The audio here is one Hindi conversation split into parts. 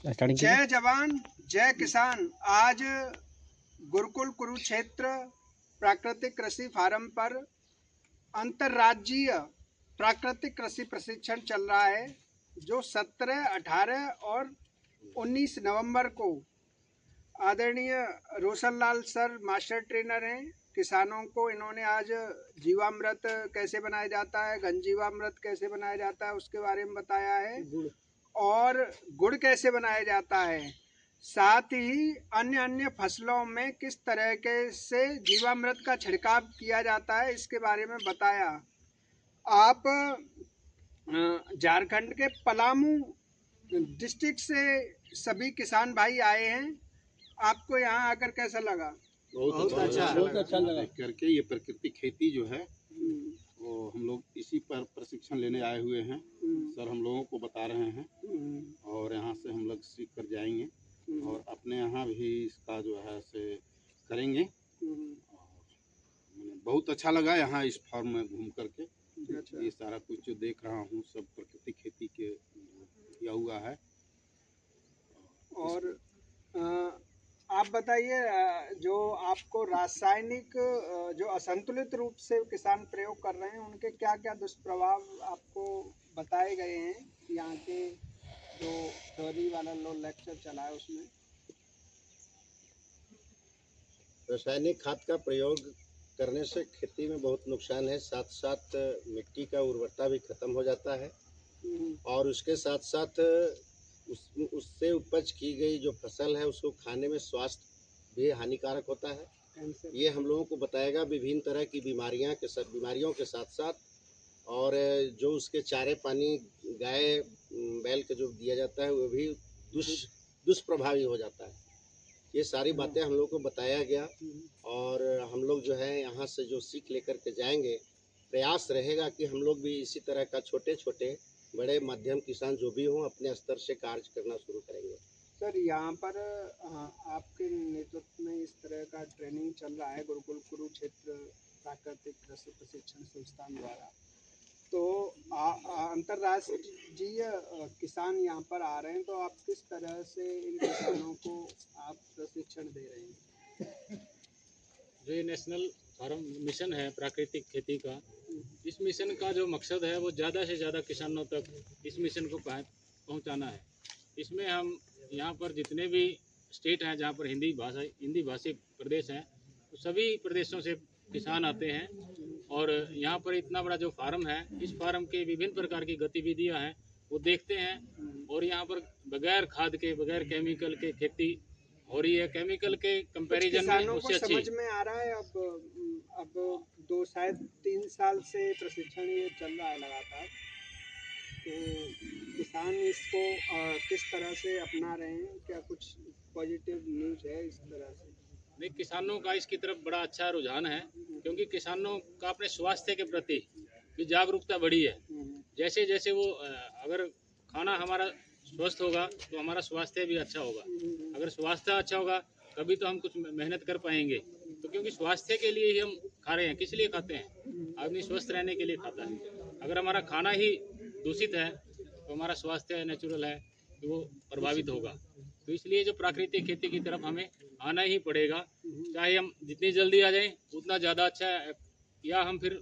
जय जवान जय किसान। आज गुरुकुल कुरुक्षेत्र प्राकृतिक कृषि फार्म पर अंतर्राज्यीय प्राकृतिक कृषि प्रशिक्षण चल रहा है, जो 17, 18 और 19 नवंबर को आदरणीय Roshan Lal sir master trainer हैं। किसानों को इन्होंने आज जीवामृत कैसे बनाया जाता है, घन जीवामृत कैसे बनाया जाता है उसके बारे में बताया है, और गुड़ कैसे बनाया जाता है। साथ ही अन्य अन्य फसलों में किस तरह के से जीवामृत का छिड़काव किया जाता है इसके बारे में बताया। आप झारखंड के पलामू डिस्ट्रिक्ट से सभी किसान भाई आए हैं, आपको यहाँ आकर कैसा लगा? बहुत अच्छा लगा देख करके। ये प्राकृतिक खेती जो है वो हम लोग इसी पर प्रशिक्षण लेने आए हुए हैं। सर हम लोगों को बता रहे हैं और यहाँ से हम लोग सीख कर जाएंगे और अपने यहाँ भी इसका जो है से करेंगे। बहुत अच्छा लगा यहाँ इस फार्म में घूम करके। ये सारा कुछ जो देख रहा हूँ सब प्राकृतिक खेती के किया हुआ है। और आप बताइए, जो आपको रासायनिक जो असंतुलित रूप से किसान प्रयोग कर रहे हैं उनके क्या क्या दुष्प्रभाव आपको बताए गए हैं यहाँ के जो थ्योरी वाला लेक्चर चला है उसमें? रासायनिक खाद का प्रयोग करने से खेती में बहुत नुकसान है, साथ साथ मिट्टी का उर्वरता भी खत्म हो जाता है और उसके साथ साथ उससे उपज की गई जो फसल है उसको खाने में स्वास्थ्य भी हानिकारक होता है। ये हम लोगों को बताएगा विभिन्न तरह की बीमारियों के साथ साथ, और जो उसके चारे पानी गाय बैल के जो दिया जाता है वो भी दुष्प्रभावी हो जाता है। ये सारी बातें हम लोग को बताया गया और हम लोग जो है यहाँ से जो सीख लेकर के जाएंगे, प्रयास रहेगा कि हम लोग भी इसी तरह का छोटे छोटे बड़े मध्यम किसान जो भी हों अपने स्तर से कार्य करना शुरू करेंगे। सर यहाँ पर आपके नेतृत्व में इस तरह का ट्रेनिंग चल रहा है गुरुकुल कुरुक्षेत्र प्राकृतिक कृषि प्रशिक्षण संस्थान द्वारा, तो अंतर्राष्ट्रीय किसान यहाँ पर आ रहे हैं, तो आप किस तरह से इन किसानों को आप प्रशिक्षण दे रहे हैं? जो ये नेशनल फार्म मिशन है प्राकृतिक खेती का, इस मिशन का जो मकसद है वो ज़्यादा से ज़्यादा किसानों तक इस मिशन को पहुंचाना है। इसमें हम यहाँ पर जितने भी स्टेट हैं जहाँ पर हिंदी भाषी प्रदेश हैं, तो सभी प्रदेशों से किसान आते हैं और यहाँ पर इतना बड़ा जो फार्म है, इस फार्म के विभिन्न प्रकार की गतिविधियाँ हैं वो देखते हैं। और यहाँ पर बगैर खाद के बगैर केमिकल के खेती हो रही है। केमिकल के कंपैरिजन में उससे अच्छी समझ में आ रहा है। अब 3 साल से प्रशिक्षण ये चल रहा है लगातार, तो किसान इसको किस तरह से अपना रहे हैं? क्या कुछ पॉजिटिव न्यूज़ है इस तरह से? नहीं, किसानों का इसकी तरफ बड़ा अच्छा रुझान है, क्योंकि किसानों का अपने स्वास्थ्य के प्रति भी जागरूकता बढ़ी है। जैसे जैसे वो अगर खाना हमारा स्वस्थ होगा तो हमारा स्वास्थ्य भी अच्छा होगा। अगर स्वास्थ्य अच्छा होगा तभी तो हम कुछ मेहनत कर पाएंगे। तो क्योंकि स्वास्थ्य के लिए ही हम खा रहे हैं। किस लिए खाते हैं? आदमी स्वस्थ रहने के लिए खाता है। अगर हमारा खाना ही दूषित है तो हमारा स्वास्थ्य नेचुरल है कि वो प्रभावित होगा। तो इसलिए जो प्राकृतिक खेती की तरफ हमें आना ही पड़ेगा, चाहे हम जितनी जल्दी आ जाएं उतना ज़्यादा अच्छा है, या हम फिर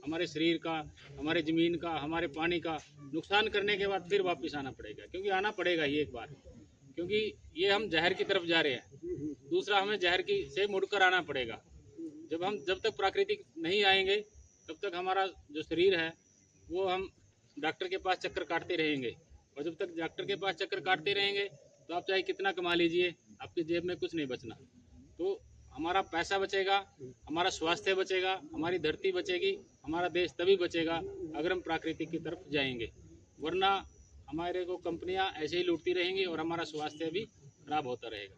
हमारे शरीर का, हमारे ज़मीन का, हमारे पानी का नुकसान करने के बाद फिर वापस आना पड़ेगा। क्योंकि आना पड़ेगा ही एक बार, क्योंकि ये हम जहर की तरफ जा रहे हैं। दूसरा, हमें जहर की से मुड़कर आना पड़ेगा। जब तक प्राकृतिक नहीं आएंगे तब तक हमारा जो शरीर है वो हम डॉक्टर के पास चक्कर काटते रहेंगे। और जब तक डॉक्टर के पास चक्कर काटते रहेंगे तो आप चाहे कितना कमा लीजिए, आपकी जेब में कुछ नहीं बचना। तो हमारा पैसा बचेगा, हमारा स्वास्थ्य बचेगा, हमारी धरती बचेगी, हमारा देश तभी बचेगा अगर हम प्राकृतिक की तरफ जाएंगे। वरना हमारे को कंपनियां ऐसे ही लूटती रहेंगी और हमारा स्वास्थ्य भी खराब होता रहेगा।